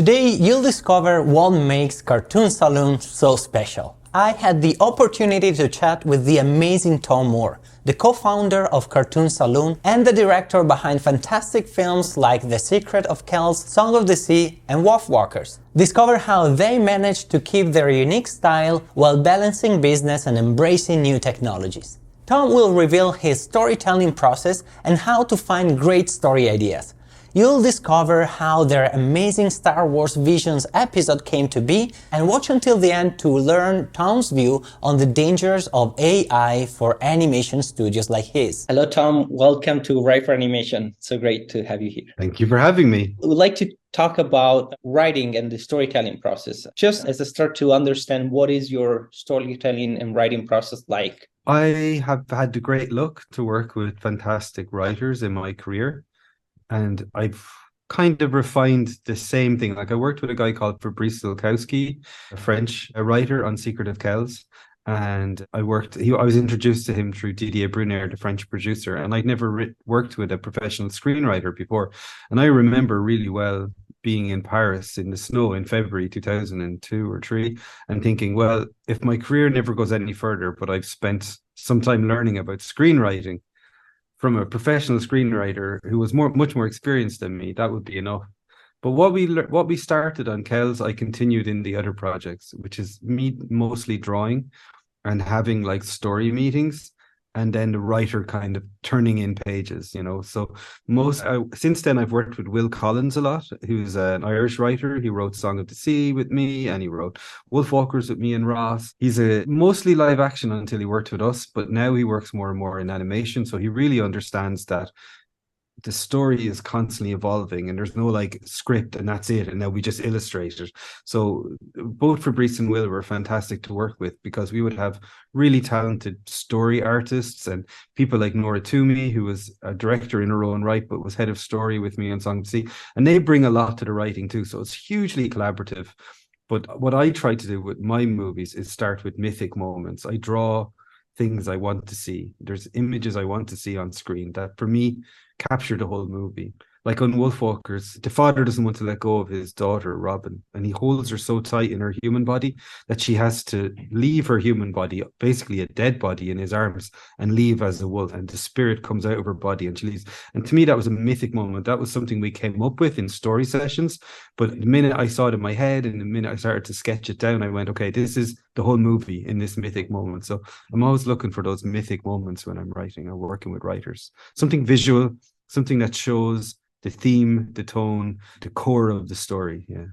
Today you'll discover what makes Cartoon Saloon so special. I had the opportunity to chat with the amazing Tomm Moore, the co-founder of Cartoon Saloon and the director behind fantastic films like The Secret of Kells, Song of the Sea and Wolfwalkers. Discover how they managed to keep their unique style while balancing business and embracing new technologies. Tomm will reveal his storytelling process and how to find great story ideas. You'll discover how their amazing Star Wars Visions episode came to be, and watch until the end to learn Tomm's view on the dangers of AI for animation studios like his. Hello Tomm, welcome to Write for Animation. So great to have you here. Thank you for having me. We'd like to talk about writing and the storytelling process. Just as a start to understand, what is your storytelling and writing process like? I have had the great luck to work with fantastic writers in my career. And I've kind of refined the same thing. Like I worked with a guy called Fabrice Zulkowski, a French writer on Secret of Kells. And I was introduced to him through Didier Brunner, the French producer. And I'd never worked with a professional screenwriter before. And I remember really well being in Paris in the snow in February 2002 or 3 and thinking, well, if my career never goes any further, but I've spent some time learning about screenwriting from a professional screenwriter who was much more experienced than me, that would be enough. But what we started on Kells, I continued in the other projects, which is me mostly drawing and having like story meetings, and then the writer kind of turning in pages, you know. So since then I've worked with Will Collins a lot, who's an Irish writer. He wrote Song of the Sea with me, and he wrote Wolfwalkers with me and Ross. He's a mostly live action until he worked with us, but now he works more and more in animation. So he really understands that the story is constantly evolving and there's no like script and that's it, and now we just illustrate it. So both Fabrice and Will were fantastic to work with, because we would have really talented story artists and people like Nora Toomey, who was a director in her own right but was head of story with me on Song of the Sea, and they bring a lot to the writing too, so it's hugely collaborative. But what I try to do with my movies is start with mythic moments. I draw things I want to see. There's images I want to see on screen that for me capture the whole movie. Like on Wolfwalkers, the father doesn't want to let go of his daughter Robin, and he holds her so tight in her human body that she has to leave her human body, basically a dead body, in his arms and leave as a wolf, and the spirit comes out of her body and she leaves. And to me that was a mythic moment. That was something we came up with in story sessions, but the minute I saw it in my head and the minute I started to sketch it down, I went, okay, this is the whole movie in this mythic moment. So I'm always looking for those mythic moments when I'm writing or working with writers. Something visual, something that shows the theme, the tone, the core of the story. Yeah.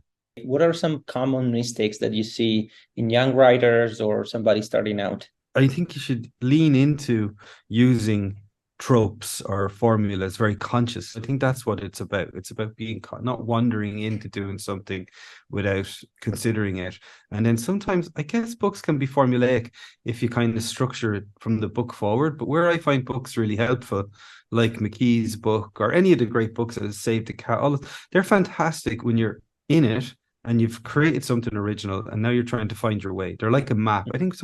What are some common mistakes that you see in young writers or somebody starting out? I think you should lean into using tropes or formulas very conscious. I think that's what it's about. It's about being not wandering into doing something without considering it. And then sometimes I guess books can be formulaic if you kind of structure it from the book forward. But where I find books really helpful, like McKee's book or any of the great books that has Saved the Cat, they're fantastic when you're in it and you've created something original and now you're trying to find your way. They're like a map. I think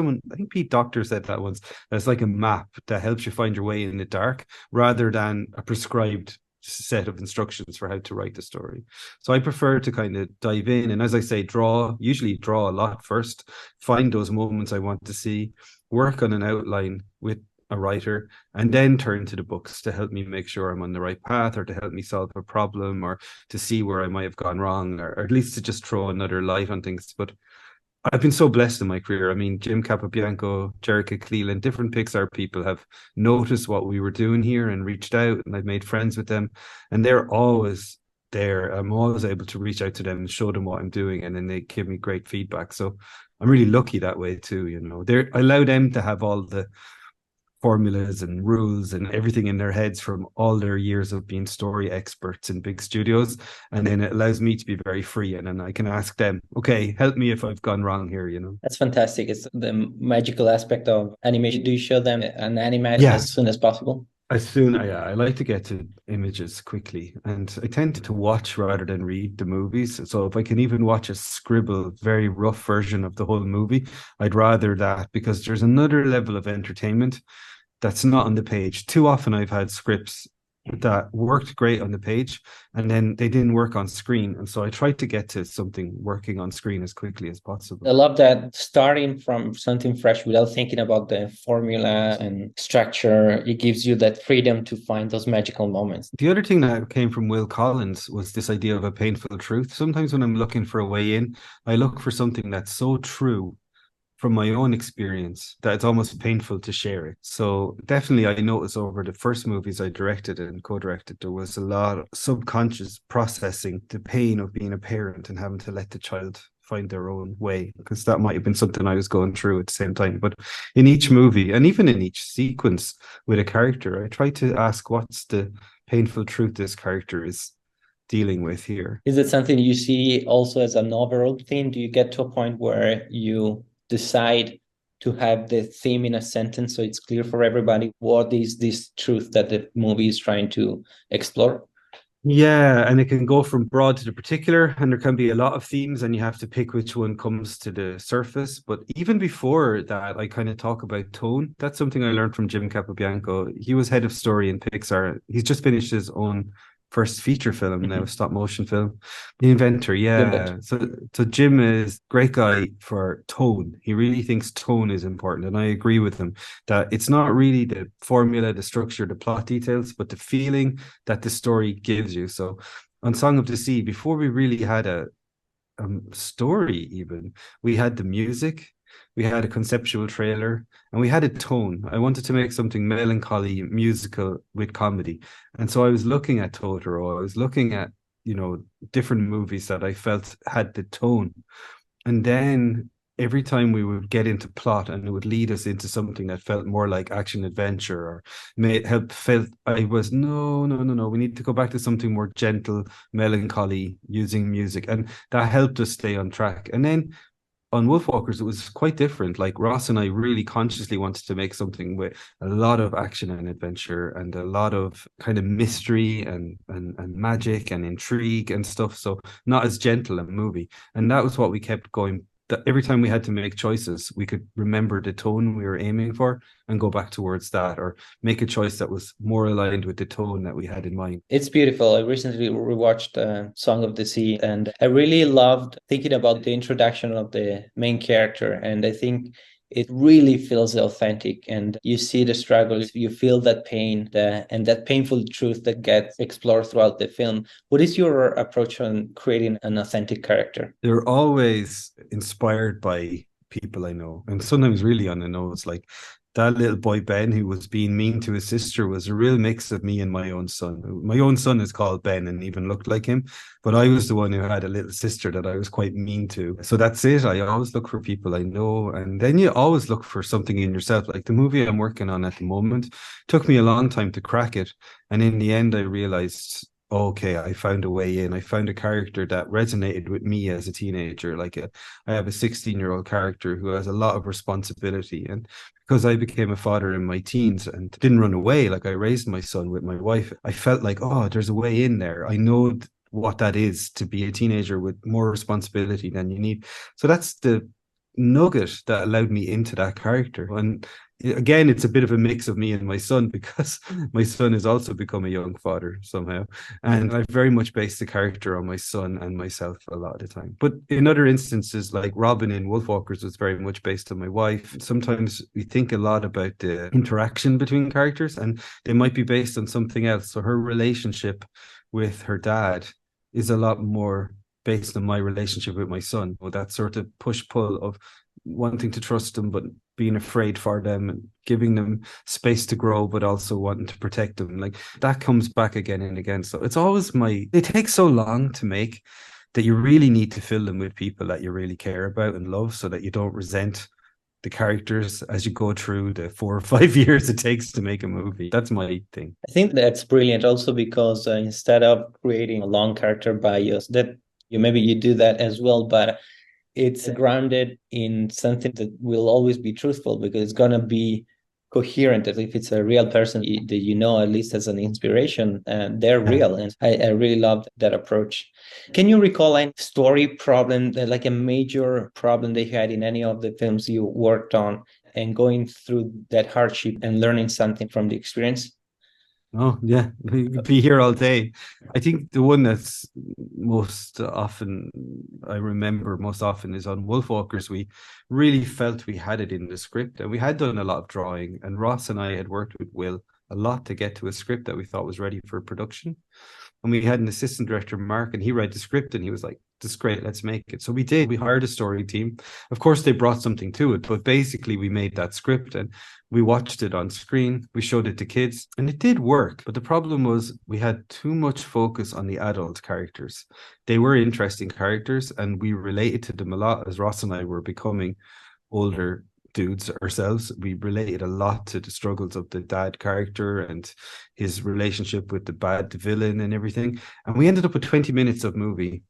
Pete Docter said that once, that it's like a map that helps you find your way in the dark rather than a prescribed set of instructions for how to write the story. So I prefer to kind of dive in and, as I say, usually draw a lot first, find those moments I want to see, work on an outline with a writer, and then turn to the books to help me make sure I'm on the right path, or to help me solve a problem, or to see where I might have gone wrong, or at least to just throw another light on things. But I've been so blessed in my career. I mean, Jim Capobianco, Jerica Cleland, different Pixar people have noticed what we were doing here and reached out, and I've made friends with them, and they're always there. I'm always able to reach out to them and show them what I'm doing, and then they give me great feedback. So I'm really lucky that way too, you know. I allow them to have all the formulas and rules and everything in their heads from all their years of being story experts in big studios, and then it allows me to be very free, and then I can ask them, okay, help me if I've gone wrong here, you know. That's fantastic. It's the magical aspect of animation. Do you show them an animation as soon as possible? I like to get to images quickly, and I tend to watch rather than read the movies. So if I can even watch a scribbled, very rough version of the whole movie, I'd rather that, because there's another level of entertainment that's not on the page. Too often I've had scripts that worked great on the page, and then they didn't work on screen. And so I tried to get to something working on screen as quickly as possible. I love that, starting from something fresh without thinking about the formula and structure, it gives you that freedom to find those magical moments. The other thing that came from Will Collins was this idea of a painful truth. Sometimes when I'm looking for a way in, I look for something that's so true from my own experience that it's almost painful to share it. So definitely I noticed over the first movies I directed and co-directed, there was a lot of subconscious processing the pain of being a parent and having to let the child find their own way, because that might have been something I was going through at the same time. But in each movie and even in each sequence with a character, I try to ask, what's the painful truth this character is dealing with here? Is it something you see also as an overall theme? Do you get to a point where you decide to have the theme in a sentence so it's clear for everybody what is this truth that the movie is trying to explore? Yeah, and it can go from broad to the particular, and there can be a lot of themes, and you have to pick which one comes to the surface. But even before that, I kind of talk about tone. That's something I learned from Jim Capobianco. He was head of story in Pixar. He's just finished his own first feature film now, stop motion film. The Inventor, yeah. So Jim is great guy for tone. He really thinks tone is important, and I agree with him that it's not really the formula, the structure, the plot details, but the feeling that the story gives you. So on Song of the Sea, before we really had a story, even we had the music, we had a conceptual trailer, and we had a tone. I wanted to make something melancholy, musical with comedy. And so I was looking at Totoro, I was looking at, different movies that I felt had the tone. And then every time we would get into plot and it would lead us into something that felt more like action adventure or felt I was no, we need to go back to something more gentle, melancholy, using music. And that helped us stay on track. And then on Wolfwalkers, it was quite different. Like Ross and I really consciously wanted to make something with a lot of action and adventure and a lot of kind of mystery and magic and intrigue and stuff. So not as gentle a movie. And that was what we kept going. That every time we had to make choices, we could remember the tone we were aiming for and go back towards that, or make a choice that was more aligned with the tone that we had in mind. It's beautiful. I recently rewatched Song of the Sea, and I really loved thinking about the introduction of the main character. And I think it really feels authentic, and you see the struggles, you feel that pain, and that painful truth that gets explored throughout the film. What is your approach on creating an authentic character? They're always inspired by people I know, and sometimes really on the nose. Like that little boy Ben, who was being mean to his sister, was a real mix of me and my own son. My own son is called Ben and even looked like him, but I was the one who had a little sister that I was quite mean to. So that's it. I always look for people I know, and then you always look for something in yourself. Like the movie I'm working on at the moment took me a long time to crack it, and in the end I realized, okay, I found a way in. I found a character that resonated with me as a teenager. I have a 16-year-old character who has a lot of responsibility. And because I became a father in my teens and didn't run away, like I raised my son with my wife, I felt like, oh, there's a way in there. I know what that is to be a teenager with more responsibility than you need. So that's the nugget that allowed me into that character. And again, it's a bit of a mix of me and my son, because my son has also become a young father somehow, and I very much based the character on my son and myself a lot of the time. But in other instances, like Robin in Wolfwalkers was very much based on my wife. Sometimes we think a lot about the interaction between characters and they might be based on something else. So her relationship with her dad is a lot more based on my relationship with my son, or that sort of push-pull of wanting to trust them but being afraid for them, and giving them space to grow but also wanting to protect them. Like that comes back again and again. So it's always they take so long to make that you really need to fill them with people that you really care about and love, so that you don't resent the characters as you go through the 4 or 5 years it takes to make a movie. That's my thing. I think that's brilliant also because instead of creating a long character bios, that you do that as well, but it's grounded in something that will always be truthful, because it's going to be coherent. As if it's a real person that at least as an inspiration, and they're real. And I really loved that approach. Can you recall any story problem, like a major problem they had in any of the films you worked on, and going through that hardship and learning something from the experience? Oh yeah, we could be here all day. I think the one that's most often I remember most often is on Wolfwalkers. We really felt we had it in the script, and we had done a lot of drawing. And Ross and I had worked with Will a lot to get to a script that we thought was ready for production. And we had an assistant director, Mark, and he read the script and he was like, "This is great, let's make it." So we did. We hired a story team. Of course, they brought something to it, but basically we made that script and we watched it on screen. We showed it to kids and it did work. But the problem was we had too much focus on the adult characters. They were interesting characters and we related to them a lot as Ross and I were becoming older dudes ourselves. We related a lot to the struggles of the dad character and his relationship with the bad villain and everything. And we ended up with 20 minutes of movie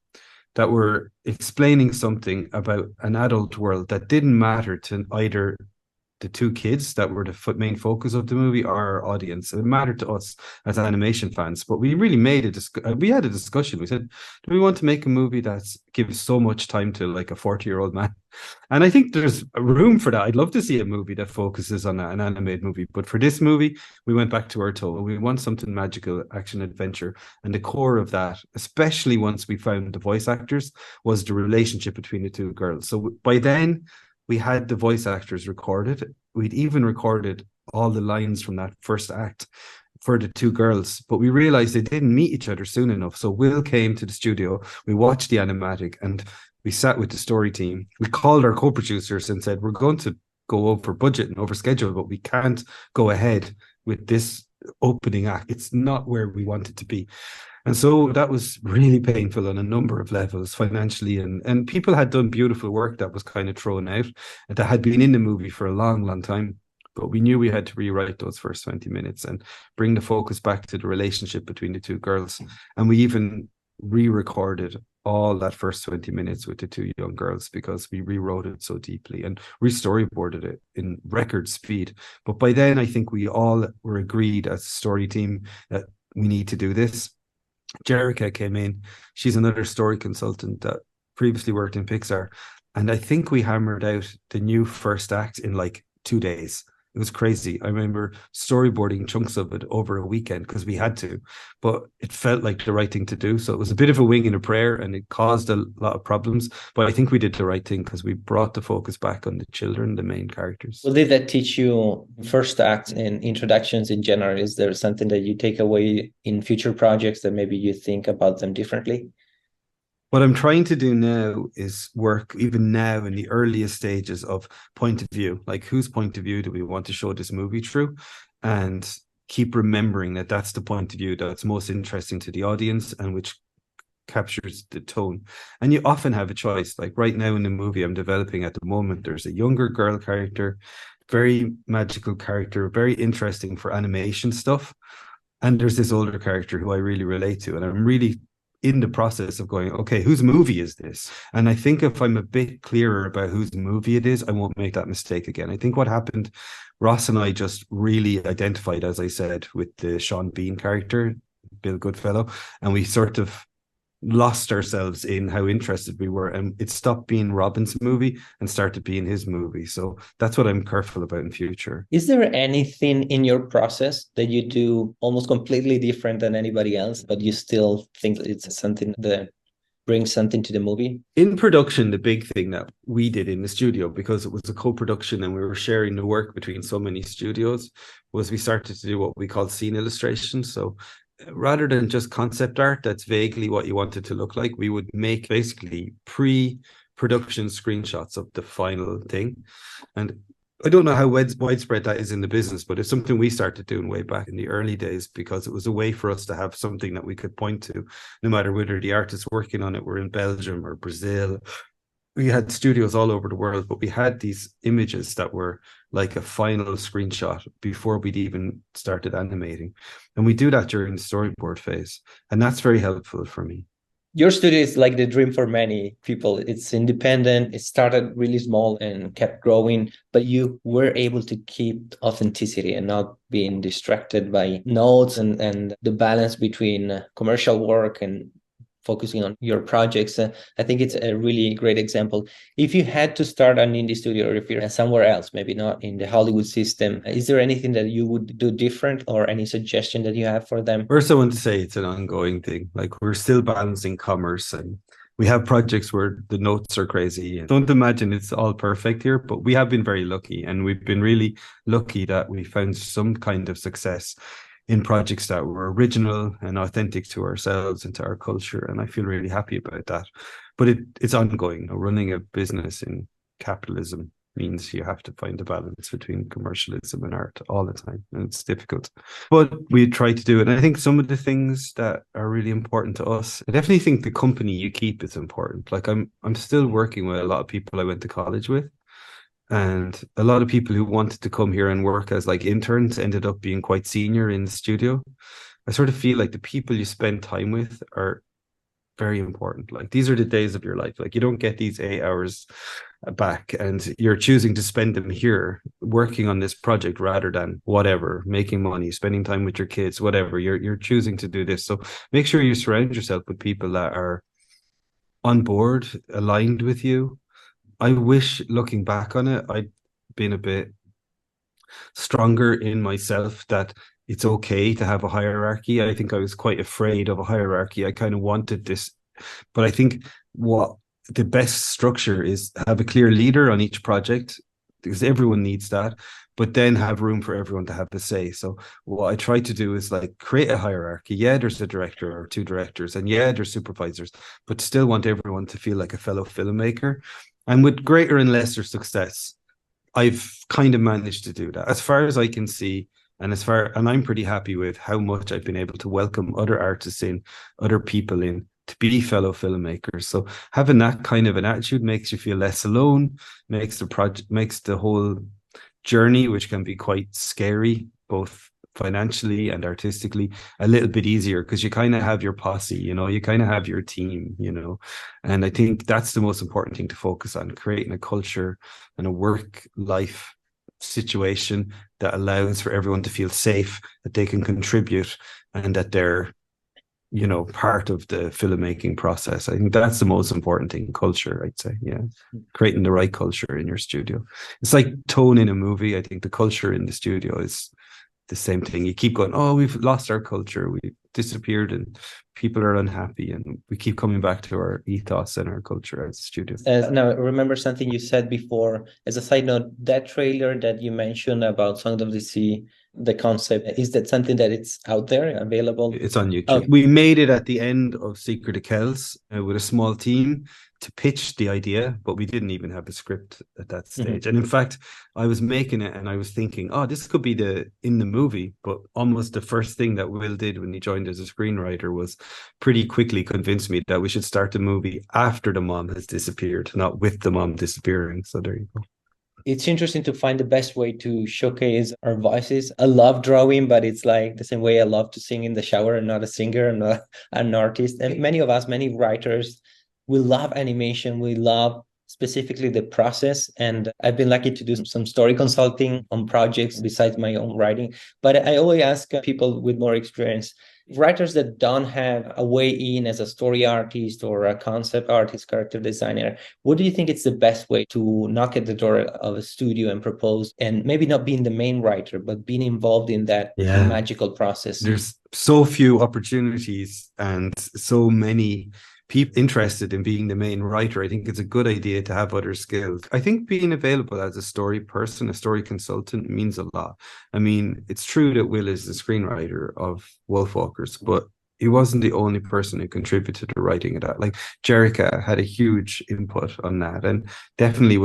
that were explaining something about an adult world that didn't matter to either the two kids that were the main focus of the movie, our audience. It mattered to us as animation fans, but we really made we had a discussion. We said, do we want to make a movie that gives so much time to like a 40-year-old man? And I think there's room for that. I'd love to see a movie that focuses on an animated movie, but for this movie, we went back to our toe. We want something magical, action, adventure, and the core of that, especially once we found the voice actors, was the relationship between the two girls. So by then, we had the voice actors recorded. We'd even recorded all the lines from that first act for the two girls, but we realized they didn't meet each other soon enough. So Will came to the studio, we watched the animatic, and we sat with the story team. We called our co-producers and said, we're going to go over budget and over schedule, but we can't go ahead with this opening act. It's not where we want it to be. And so that was really painful on a number of levels, financially, and people had done beautiful work that was kind of thrown out, that had been in the movie for a long, long time. But we knew we had to rewrite those first 20 minutes and bring the focus back to the relationship between the two girls. And we even re-recorded all that first 20 minutes with the two young girls because we rewrote it so deeply and re-storyboarded it in record speed. But by then, I think we all were agreed as a story team that we need to do this. Jerica came in. She's another story consultant that previously worked in Pixar. And I think we hammered out the new first act in like 2 days. It was crazy. I remember storyboarding chunks of it over a weekend because we had to, but it felt like the right thing to do. So it was a bit of a wing and a prayer and it caused a lot of problems. But I think we did the right thing because we brought the focus back on the children, the main characters. Well, did that teach you first acts and introductions in general? Is there something that you take away in future projects that maybe you think about them differently? What I'm trying to do now is work even now in the earliest stages of point of view, like whose point of view do we want to show this movie through, and keep remembering that that's the point of view that's most interesting to the audience and which captures the tone. And you often have a choice. Like right now in the movie I'm developing at the moment, there's a younger girl character, very magical character, very interesting for animation stuff. And there's this older character who I really relate to. And I'm really in the process of going, okay, whose movie is this? And I think if I'm a bit clearer about whose movie it is, I won't make that mistake again. I think what happened, Ross and I just really identified, as I said, with the Sean Bean character, Bill Goodfellow, and we sort of lost ourselves in how interested we were, and it stopped being Robin's movie and started being his movie. So that's what I'm careful about in future. Is there anything in your process that you do almost completely different than anybody else, but you still think it's something that brings something to the movie? In production, the big thing that we did in the studio, because it was a co-production and we were sharing the work between so many studios, was we started to do what we call scene illustrations. So rather than just concept art that's vaguely what you want it to look like, we would make basically pre-production screenshots of the final thing. And I don't know how widespread that is in the business, but it's something we started doing way back in the early days because it was a way for us to have something that we could point to, no matter whether the artists working on it were in Belgium or Brazil. We had studios all over the world, but we had these images that were like a final screenshot before we'd even started animating. And we do that during the storyboard phase. And that's very helpful for me. Your studio is like the dream for many people. It's independent. It started really small and kept growing, but you were able to keep authenticity and not being distracted by notes and the balance between commercial work and focusing on your projects. I think it's a really great example. If you had to start an indie studio, or if you're somewhere else, maybe not in the Hollywood system, is there anything that you would do different, or any suggestion that you have for them? First, I want to say it's an ongoing thing. Like, we're still balancing commerce, and we have projects where the notes are crazy. Don't imagine it's all perfect here, but we have been very lucky, and we've been really lucky that we found some kind of success in projects that were original and authentic to ourselves and to our culture. And I feel really happy about that. But it's ongoing. Running a business in capitalism means you have to find a balance between commercialism and art all the time. And it's difficult. But we try to do it. And I think some of the things that are really important to us, I definitely think the company you keep is important. Like, I'm still working with a lot of people I went to college with. And a lot of people who wanted to come here and work as like interns ended up being quite senior in the studio. I sort of feel like the people you spend time with are very important. Like, these are the days of your life. Like, you don't get these 8 hours back, and you're choosing to spend them here working on this project rather than whatever, making money, spending time with your kids, whatever. You're choosing to do this. So make sure you surround yourself with people that are on board, aligned with you. I wish, looking back on it, I'd been a bit stronger in myself that it's okay to have a hierarchy. I think I was quite afraid of a hierarchy. I kind of wanted this, but I think what the best structure is have a clear leader on each project, because everyone needs that, but then have room for everyone to have a say. So what I try to do is like create a hierarchy. Yeah, there's a director or two directors, and yeah, there's supervisors, but still want everyone to feel like a fellow filmmaker. And with greater and lesser success, I've kind of managed to do that as far as I can see. And I'm pretty happy with how much I've been able to welcome other artists in, other people in, to be fellow filmmakers. So having that kind of an attitude makes you feel less alone, makes the whole journey, which can be quite scary, both financially and artistically, a little bit easier, because you kind of have your posse, you kind of have your team, and I think that's the most important thing to focus on, creating a culture and a work life situation that allows for everyone to feel safe, that they can contribute, and that they're part of the filmmaking process. I think that's the most important thing, culture, I'd say. Yeah, creating the right culture in your studio. It's like tone in a movie. I think the culture in the studio is the same thing. You keep going, oh, we've lost our culture, we've disappeared, and people are unhappy, and we keep coming back to our ethos and our culture as a studio. Now, remember something you said before, as a side note, that trailer that you mentioned about Song of the Sea, the concept, is that something that it's out there, available? It's on YouTube. Okay. We made it at the end of Secret of Kells with a small team to pitch the idea, but we didn't even have a script at that stage. Mm-hmm. And in fact, I was making it and I was thinking, oh, this could be in the movie. But almost the first thing that Will did when he joined as a screenwriter was pretty quickly convince me that we should start the movie after the mom has disappeared, not with the mom disappearing. So there you go. It's interesting to find the best way to showcase our voices. I love drawing, but it's like the same way I love to sing in the shower. I'm not a singer, I'm not an artist. And many of us, many writers, we love animation. We love specifically the process. And I've been lucky to do some story consulting on projects besides my own writing. But I always ask people with more experience, writers that don't have a way in as a story artist or a concept artist, character designer, what do you think is the best way to knock at the door of a studio and propose, and maybe not being the main writer, but being involved in that magical process? There's so few opportunities and so many people interested in being the main writer. I think it's a good idea to have other skills. I think being available as a story person, a story consultant, means a lot. I mean, it's true that Will is the screenwriter of Wolfwalkers, but he wasn't the only person who contributed to writing it out. Like, Jerica had a huge input on that, and definitely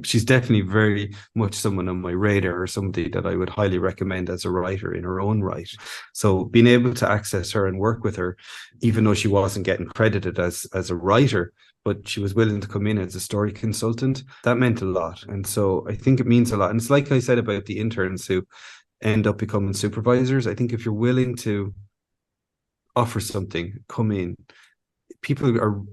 she's definitely very much someone on my radar, or somebody that I would highly recommend as a writer in her own right. So being able to access her and work with her, even though she wasn't getting credited as a writer, but she was willing to come in as a story consultant, that meant a lot. And so I think it means a lot. And it's like I said about the interns who end up becoming supervisors. I think if you're willing to offer something, come in,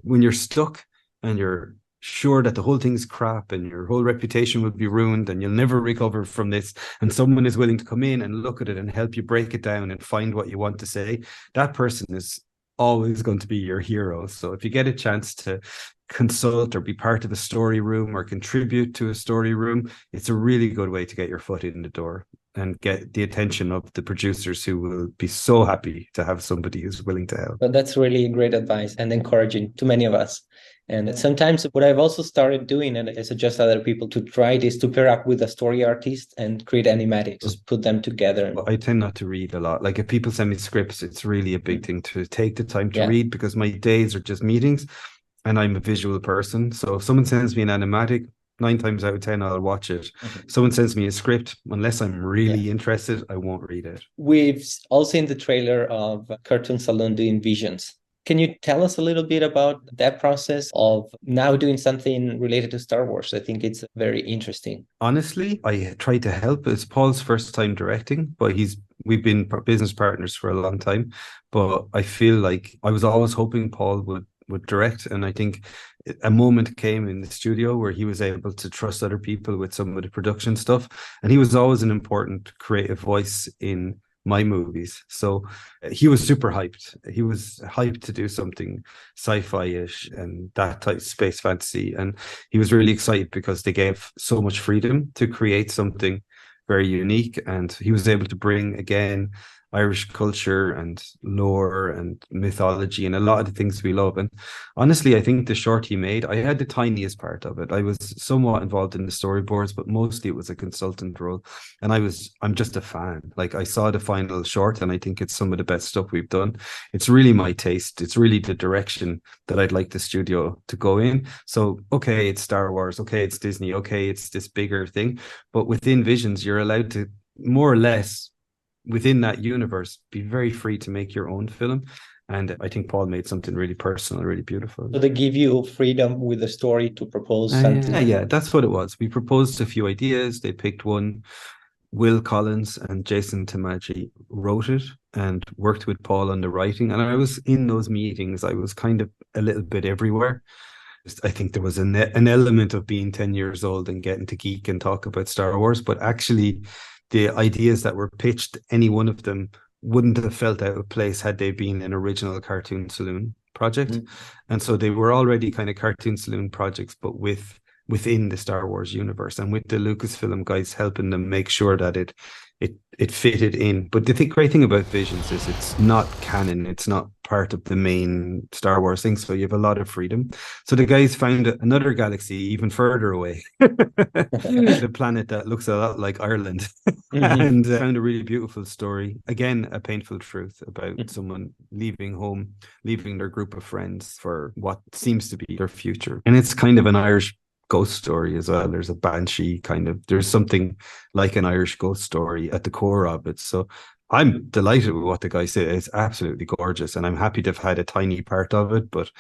when you're stuck and you're sure that the whole thing's crap and your whole reputation will be ruined and you'll never recover from this, and someone is willing to come in and look at it and help you break it down and find what you want to say, that person is always going to be your hero. So if you get a chance to consult or be part of a story room or contribute to a story room, it's a really good way to get your foot in the door and get the attention of the producers, who will be so happy to have somebody who's willing to help. But that's really great advice and encouraging to many of us. And sometimes what I've also started doing, and I suggest other people to try this, to pair up with a story artist and create animatics, just put them together. I tend not to read a lot. Like if people send me scripts, it's really a big thing to take the time to read, because my days are just meetings and I'm a visual person. So if someone sends me an animatic, 9 times out of 10, I'll watch it. Someone sends me a script, unless I'm really interested, I won't read it. We've all seen the trailer of Cartoon Saloon doing Visions. Can you tell us a little bit about that process of now doing something related to Star Wars? I think it's very interesting. Honestly, I tried to help. It's Paul's first time directing, but we've been business partners for a long time. But I feel like I was always hoping Paul would direct, and I think a moment came in the studio where he was able to trust other people with some of the production stuff, and he was always an important creative voice in my movies. So he was super hyped. He was hyped to do something sci-fi-ish and that type of space fantasy, and he was really excited because they gave so much freedom to create something very unique, and he was able to bring again Irish culture and lore and mythology and a lot of the things we love. And honestly, I think the short he made, I had the tiniest part of it. I was somewhat involved in the storyboards, but mostly it was a consultant role. And I'm just a fan. Like, I saw the final short and I think it's some of the best stuff we've done. It's really my taste. It's really the direction that I'd like the studio to go in. So, okay, it's Star Wars. Okay, it's Disney. Okay, it's this bigger thing. But within Visions, you're allowed to more or less, within that universe, be very free to make your own film. And I think Paul made something really personal, really beautiful. So they give you freedom with the story to propose something. Yeah, that's what it was. We proposed a few ideas. They picked one. Will Collins and Jason Tamaji wrote it and worked with Paul on the writing. And I was in those meetings. I was kind of a little bit everywhere. I think there was an element of being 10 years old and getting to geek and talk about Star Wars, but actually the ideas that were pitched, any one of them wouldn't have felt out of place had they been an original Cartoon Saloon project. And so they were already kind of Cartoon Saloon projects, but within the Star Wars universe, and with the Lucasfilm guys helping them make sure that it fitted in. But the great thing about Visions is it's not canon. It's not part of the main Star Wars thing. So you have a lot of freedom. So the guys found another galaxy even further away, the planet that looks a lot like Ireland, and found a really beautiful story. Again, a painful truth about someone leaving home, leaving their group of friends for what seems to be their future. And it's kind of an Irish ghost story as well. There's a banshee there's something like an Irish ghost story at the core of it. So I'm delighted with what the guy said. It's absolutely gorgeous, and I'm happy to have had a tiny part of it, but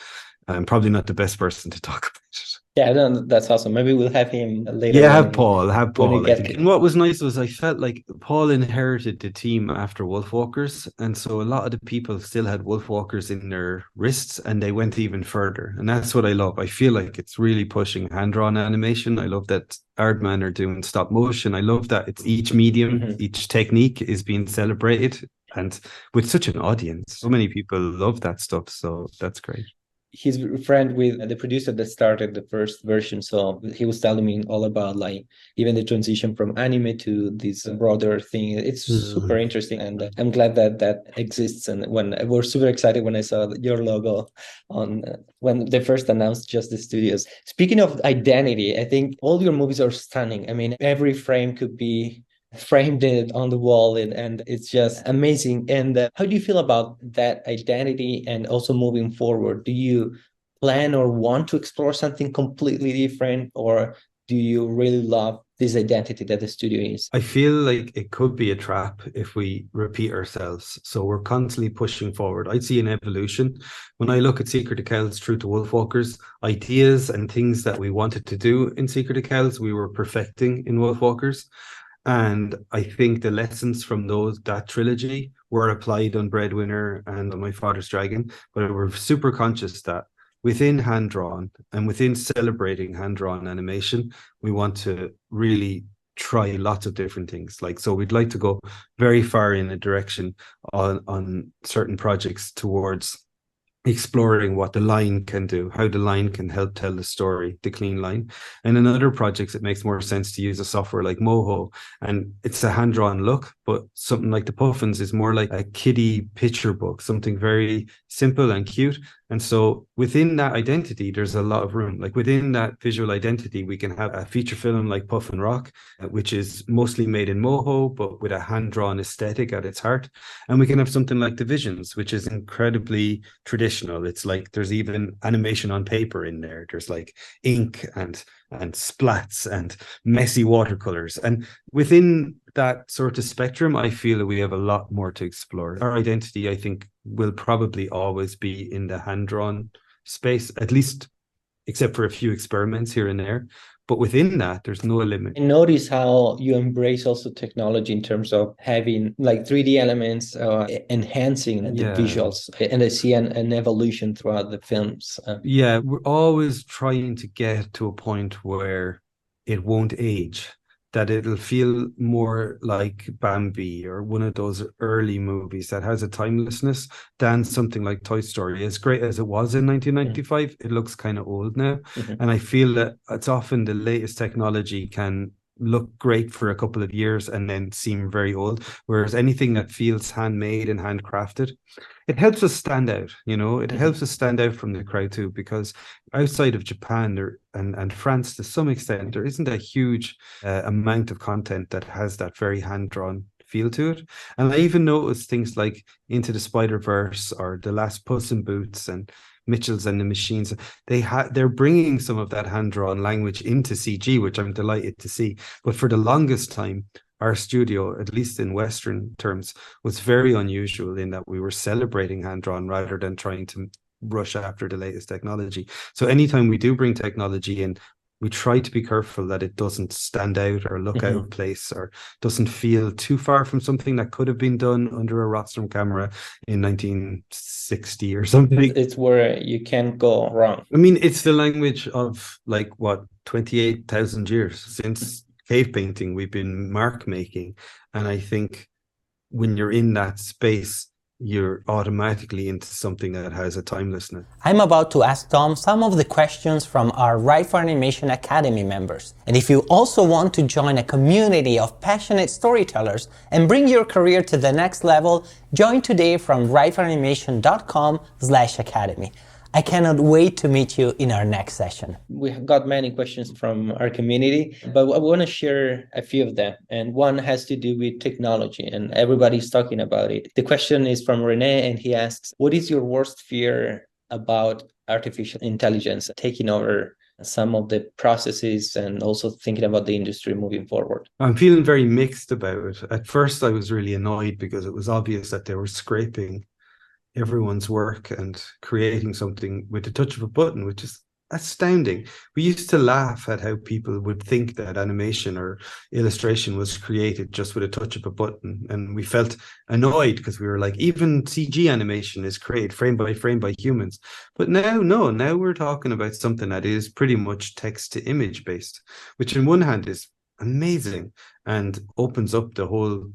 I'm probably not the best person to talk about it. Yeah, no, that's awesome. Maybe we'll have him later. Yeah, have Paul. And what was nice was I felt like Paul inherited the team after Wolfwalkers, and so a lot of the people still had Wolfwalkers in their wrists, and they went even further. And that's what I love. I feel like it's really pushing hand-drawn animation. I love that Aardman are doing stop motion. I love that it's each medium, each technique is being celebrated, and with such an audience. So many people love that stuff, so that's great. He's a friend with the producer that started the first version, so he was telling me all about like even the transition from anime to this broader thing. It's super interesting, and I'm glad that exists. And when we're super excited when I saw your logo on when they first announced Just the Studios. Speaking of identity, I think all your movies are stunning. I mean, every frame could be framed it on the wall, and it's just amazing. And how do you feel about that identity, and also moving forward? Do you plan or want to explore something completely different, or do you really love this identity that the studio is? I feel like it could be a trap if we repeat ourselves. So we're constantly pushing forward. I'd see an evolution. When I look at Secret of Kells through to Wolfwalkers, ideas and things that we wanted to do in Secret of Kells, we were perfecting in Wolfwalkers. And I think the lessons from that trilogy were applied on Breadwinner and on My Father's Dragon, but we're super conscious that within hand-drawn and within celebrating hand-drawn animation, we want to really try lots of different things. So we'd like to go very far in a direction on certain projects towards exploring what the line can do, how the line can help tell the story, the clean line. And in other projects, it makes more sense to use a software like Moho, and it's a hand-drawn look, but something like the Puffins is more like a kiddie picture book, something very simple and cute. And so within that identity, there's a lot of room. Like within that visual identity, we can have a feature film like Puffin Rock, which is mostly made in Moho, but with a hand-drawn aesthetic at its heart. And we can have something like The Visions, which is incredibly traditional. It's like there's even animation on paper in there. There's like ink and splats and messy watercolors. And within that sort of spectrum, I feel that we have a lot more to explore. Our identity, I think, will probably always be in the hand-drawn space, at least except for a few experiments here and there. But within that, there's no limit. And notice how you embrace also technology in terms of having like 3D elements, enhancing the visuals. And I see an evolution throughout the films. Yeah, we're always trying to get to a point where it won't age, that it'll feel more like Bambi or one of those early movies that has a timelessness than something like Toy Story. As great as it was in 1995, it looks kind of old now. And I feel that it's often the latest technology can look great for a couple of years and then seem very old, whereas anything that feels handmade and handcrafted, it helps us stand out. It helps us stand out from the crowd too, because outside of Japan and France, to some extent, there isn't a huge amount of content that has that very hand-drawn feel to it. And I even noticed things like Into the Spider-Verse or The Last Puss in Boots and Mitchells and the Machines. They're bringing some of that hand-drawn language into CG, which I'm delighted to see. But for the longest time, our studio, at least in Western terms, was very unusual in that we were celebrating hand-drawn rather than trying to rush after the latest technology. So anytime we do bring technology in, we try to be careful that it doesn't stand out or look out of place or doesn't feel too far from something that could have been done under a Rostrum camera in 1960 or something. It's where you can't go wrong. I mean, it's the language of 28,000 years since cave painting. We've been mark making. And I think when you're in that space, you're automatically into something that has a timelessness. I'm about to ask Tomm some of the questions from our Write for Animation Academy members. And if you also want to join a community of passionate storytellers and bring your career to the next level, join today from writeforanimation.com/academy. I cannot wait to meet you in our next session. We have got many questions from our community, but I want to share a few of them. And one has to do with technology, and everybody's talking about it. The question is from Rene, and he asks, what is your worst fear about artificial intelligence taking over some of the processes and also thinking about the industry moving forward? I'm feeling very mixed about it. At first, I was really annoyed because it was obvious that they were scraping everyone's work and creating something with the touch of a button, which is astounding. We used to laugh at how people would think that animation or illustration was created just with a touch of a button, and we felt annoyed because we were like, even CG animation is created frame by humans. But now we're talking about something that is pretty much text to image based, which in one hand is amazing and opens up the whole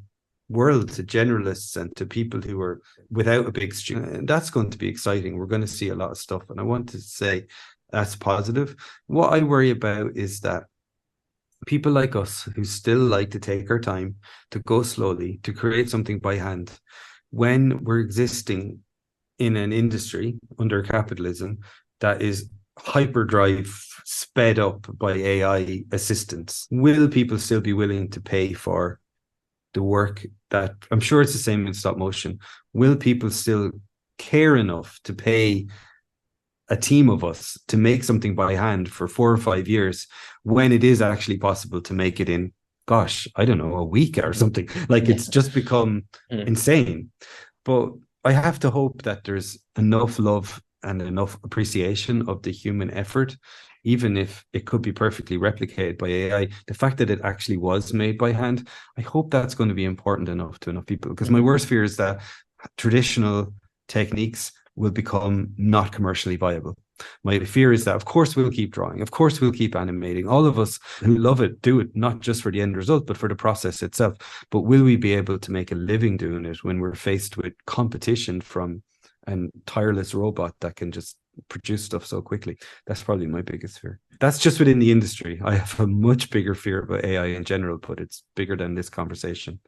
world to generalists and to people who are without a big studio. And that's going to be exciting. We're going to see a lot of stuff, and I want to say that's positive. What I worry about is that people like us who still like to take our time, to go slowly, to create something by hand, when we're existing in an industry under capitalism that is hyperdrive sped up by AI assistance, will people still be willing to pay for the work that, I'm sure it's the same in stop motion, will people still care enough to pay a team of us to make something by hand for 4 or 5 years when it is actually possible to make it in, gosh, I don't know, a week or something? It's just become insane. But I have to hope that there's enough love and enough appreciation of the human effort, even if it could be perfectly replicated by AI. The fact that it actually was made by hand, I hope that's going to be important enough to enough people. Because my worst fear is that traditional techniques will become not commercially viable. My fear is that, of course, we'll keep drawing. Of course, we'll keep animating. All of us who love it do it, not just for the end result, but for the process itself. But will we be able to make a living doing it when we're faced with competition from and tireless robot that can just produce stuff so quickly. That's probably my biggest fear. That's just within the industry. I have a much bigger fear about AI in general, but it's bigger than this conversation.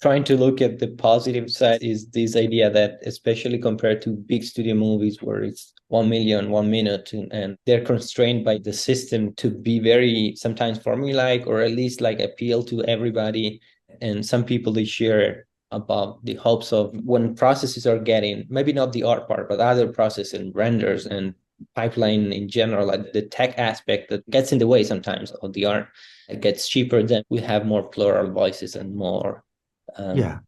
Trying to look at the positive side is this idea that, especially compared to big studio movies where it's 1 million, 1 minute, and they're constrained by the system to be very sometimes formulaic, or at least like appeal to everybody. And some people, they share about the hopes of when processes are getting, maybe not the art part, but other processes and renders and pipeline in general, like the tech aspect that gets in the way sometimes of the art, it gets cheaper, then we have more plural voices and more. Yeah.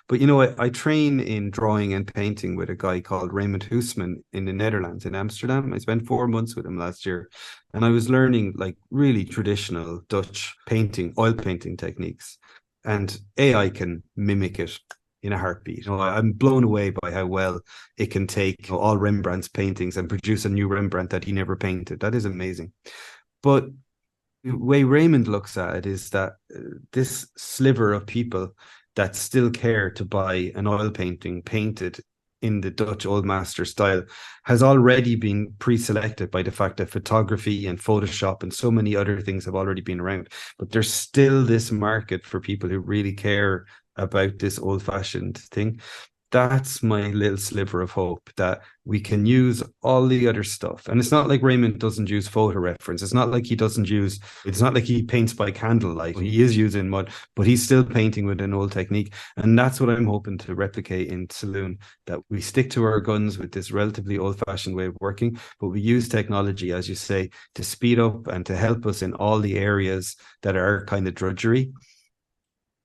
But you know, I train in drawing and painting with a guy called Raymond Hoosman in the Netherlands, in Amsterdam. I spent 4 months with him last year, and I was learning like really traditional Dutch painting, oil painting techniques, and AI can mimic it in a heartbeat. You know, I'm blown away by how well it can take, you know, all Rembrandt's paintings and produce a new Rembrandt that he never painted. That is amazing. But the way Raymond looks at it is that this sliver of people that still care to buy an oil painting painted in the Dutch old master style has already been pre-selected by the fact that photography and Photoshop and so many other things have already been around. But there's still this market for people who really care about this old-fashioned thing. That's my little sliver of hope, that we can use all the other stuff. And it's not like Raymond doesn't use photo reference. It's not like he paints by candlelight. He is using mud, but he's still painting with an old technique. And that's what I'm hoping to replicate in Saloon, that we stick to our guns with this relatively old-fashioned way of working, but we use technology, as you say, to speed up and to help us in all the areas that are kind of drudgery.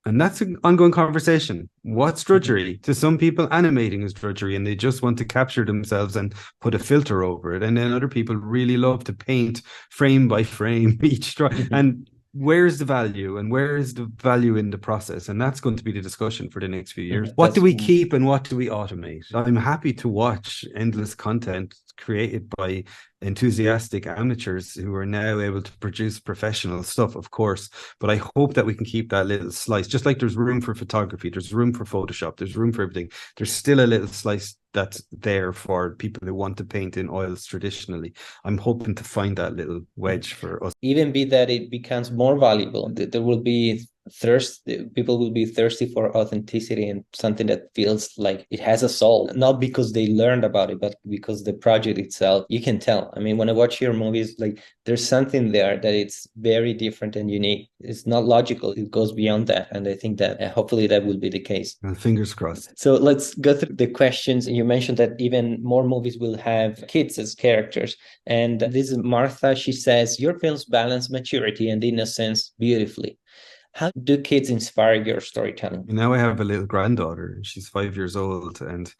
And that's an ongoing conversation. What's drudgery? To some people, animating is drudgery and they just want to capture themselves and put a filter over it. And then other people really love to paint frame by frame each draw. And where's the value, and where is the value in the process? And that's going to be the discussion for the next few years. What do we keep and what do we automate? I'm happy to watch endless content created by enthusiastic amateurs who are now able to produce professional stuff, of course, but I hope that we can keep that little slice. Just like there's room for photography, there's room for Photoshop, there's room for everything, there's still a little slice that's there for people who want to paint in oils traditionally. I'm hoping to find that little wedge for us. Even be that it becomes more valuable, there will be people will be thirsty for authenticity and something that feels like it has a soul, not because they learned about it, but because the project itself, you can tell. I mean, when I watch your movies, like there's something there that it's very different and unique. It's not logical, it goes beyond that, and I think that hopefully that will be the case. Well, fingers crossed. So let's go through the questions. You mentioned that even more movies will have kids as characters, and this is Martha. She says your films balance maturity and innocence beautifully. How do kids inspire your storytelling? Now I have a little granddaughter. She's 5 years old. And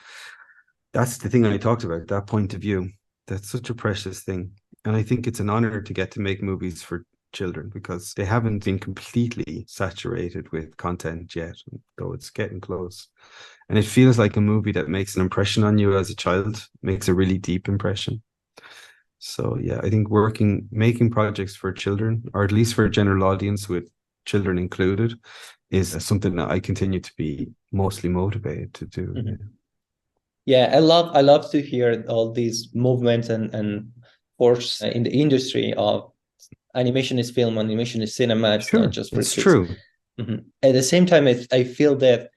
that's the thing I talked about, that point of view. That's such a precious thing. And I think it's an honor to get to make movies for children because they haven't been completely saturated with content yet, though it's getting close. And it feels like a movie that makes an impression on you as a child, makes a really deep impression. So yeah, I think making projects for children, or at least for a general audience with children included, is something that I continue to be mostly motivated to do. Mm-hmm. Yeah, I love to hear all these movements and force in the industry of animation is film, animation is cinema. It's not just for kids. It's true. Mm-hmm. At the same time, I feel that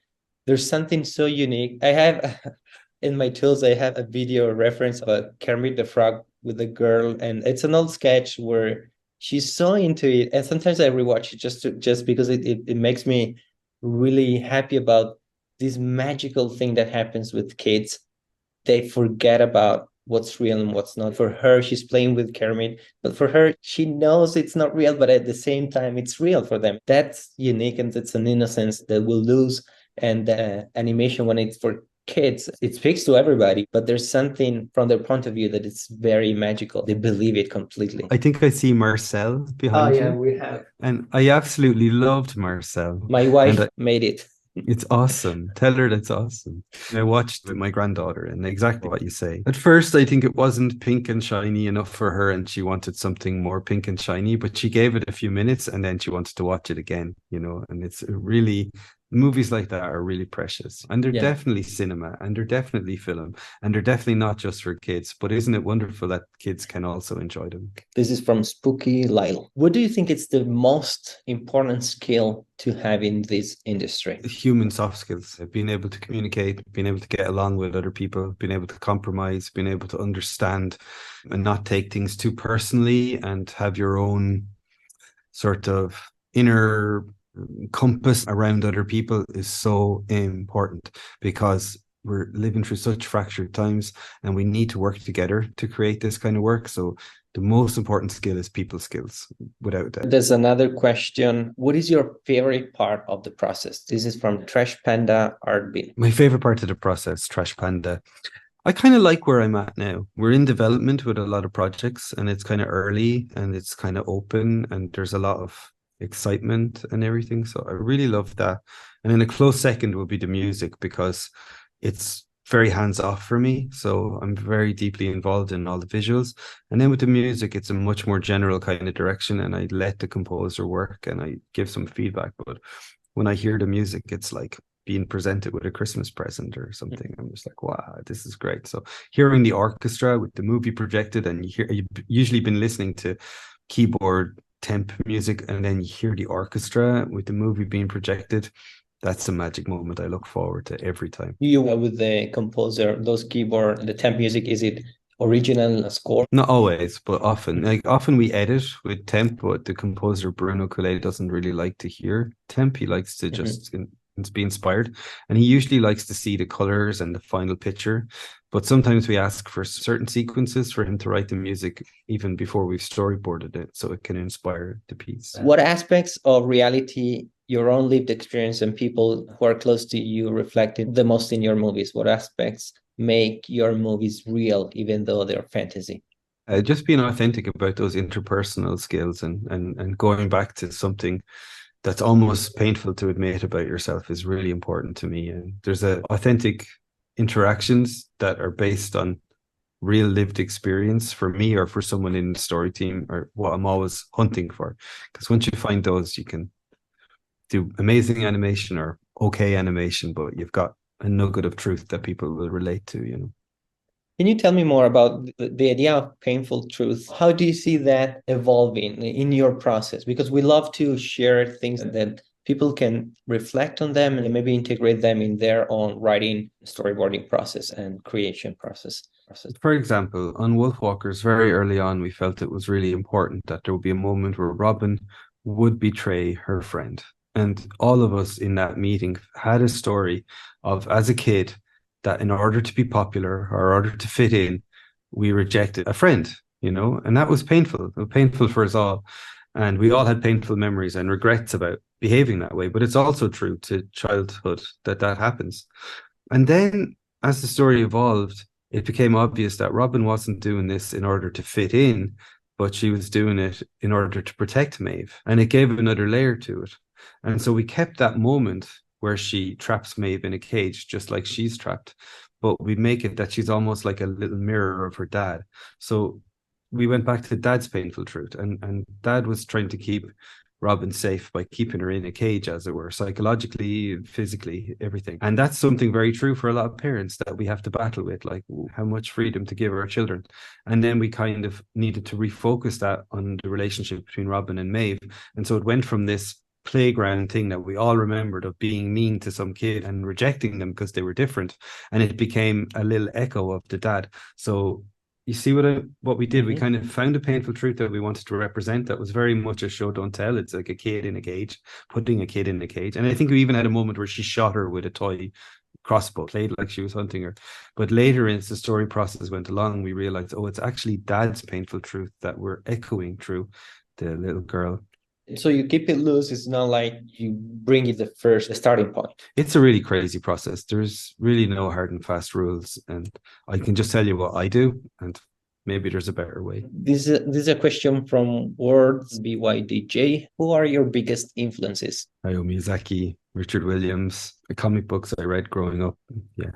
there's something so unique. I have in my tools, I have a video reference of Kermit the Frog with a girl, and it's an old sketch where she's so into it, and sometimes I rewatch it just because it makes me really happy about this magical thing that happens with kids. They forget about what's real and what's not. For her, she's playing with Kermit, but for her, she knows it's not real, but at the same time, it's real for them. That's unique, and that's an innocence that we'll lose. And animation, when it's for kids, it speaks to everybody, but there's something from their point of view that it's very magical. They believe it completely. I think I see Marcel behind you. Oh yeah, we have. And I absolutely loved Marcel. My wife made it. It's awesome. Tell her that's awesome. I watched with my granddaughter, and exactly what you say. At first, I think it wasn't pink and shiny enough for her, and she wanted something more pink and shiny, but she gave it a few minutes and then she wanted to watch it again, and it's really Movies like that are really precious, and they're Yeah. definitely cinema, and they're definitely film, and they're definitely not just for kids. But isn't it wonderful that kids can also enjoy them? This is from Spooky Lyle. What do you think is the most important skill to have in this industry? Human soft skills, being able to communicate, being able to get along with other people, being able to compromise, being able to understand and not take things too personally, and have your own sort of inner compass around other people is so important, because we're living through such fractured times and we need to work together to create this kind of work. So the most important skill is people skills, without a doubt. There's another question. What is your favorite part of the process? This is from Trash Panda Art Bin. My favorite part of the process, Trash Panda, I kind of like where I'm at now. We're in development with a lot of projects, and it's kind of early and it's kind of open, and there's a lot of excitement and everything. So I really love that. And then a close second will be the music, because it's very hands off for me. So I'm very deeply involved in all the visuals. And then with the music, it's a much more general kind of direction, and I let the composer work and I give some feedback. But when I hear the music, it's like being presented with a Christmas present or something. I'm just like, wow, this is great. So hearing the orchestra with the movie projected, and you've usually been listening to keyboard temp music, and then you hear the orchestra with the movie being projected, that's a magic moment I look forward to every time. You were with the composer, those keyboard, the temp music, is it original score? Not always, but often. Like often we edit with temp, but the composer Bruno Coulet doesn't really like to hear temp. He likes to just be inspired, and he usually likes to see the colors and the final picture. But sometimes we ask for certain sequences for him to write the music even before we've storyboarded it, so it can inspire the piece. What aspects of reality, your own lived experience, and people who are close to you reflected the most in your movies? What aspects make your movies real, even though they're fantasy? Just being authentic about those interpersonal skills, and going back to something that's almost painful to admit about yourself is really important to me. And there's authentic interactions that are based on real lived experience for me or for someone in the story team, or what I'm always hunting for. Because once you find those, you can do amazing animation or okay animation, but you've got a nugget of truth that people will relate to, you know. Can you tell me more about the idea of painful truth? How do you see that evolving in your process? Because we love to share things that people can reflect on them and maybe integrate them in their own writing, storyboarding process and creation process. For example, on Wolfwalkers, very early on, we felt it was really important that there would be a moment where Robin would betray her friend. And all of us in that meeting had a story of, as a kid, that in order to be popular or in order to fit in, we rejected a friend, you know, and that was painful. It was painful for us all. And we all had painful memories and regrets about behaving that way. But it's also true to childhood that happens. And then as the story evolved, it became obvious that Robin wasn't doing this in order to fit in, but she was doing it in order to protect Maeve. And it gave another layer to it. And so we kept that moment where she traps Maeve in a cage, just like she's trapped, but we make it that she's almost like a little mirror of her dad. So we went back to Dad's painful truth, and Dad was trying to keep Robin safe by keeping her in a cage, as it were, psychologically, physically, everything. And that's something very true for a lot of parents that we have to battle with, like how much freedom to give our children. And then we kind of needed to refocus that on the relationship between Robin and Maeve. And so it went from this playground thing that we all remembered of being mean to some kid and rejecting them because they were different, and it became a little echo of the dad. So you see what we did? We kind of found a painful truth that we wanted to represent that was very much a show don't tell. It's like a kid in a cage, putting a kid in a cage. And I think we even had a moment where she shot her with a toy crossbow, played like she was hunting her. But later, as the story process went along, we realized, oh, it's actually Dad's painful truth that we're echoing through the little girl. So you keep it loose. It's not like you bring it the starting point. It's a really crazy process. There's really no hard and fast rules. And I can just tell you what I do, and maybe there's a better way. This is a question from Words BYDJ. Who are your biggest influences? Hayao Miyazaki, Richard Williams, the comic books I read growing up. Yeah.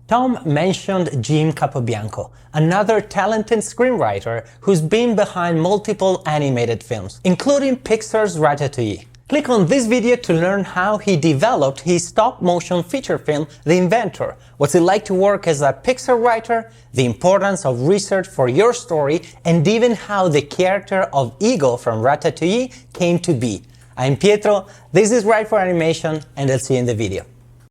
Tomm mentioned Jim Capobianco, another talented screenwriter who's been behind multiple animated films, including Pixar's Ratatouille. Click on this video to learn how he developed his stop-motion feature film, The Inventor, what's it like to work as a Pixar writer, the importance of research for your story, and even how the character of Eagle from Ratatouille came to be. I'm Pietro, this is Write for Animation, and I'll see you in the video.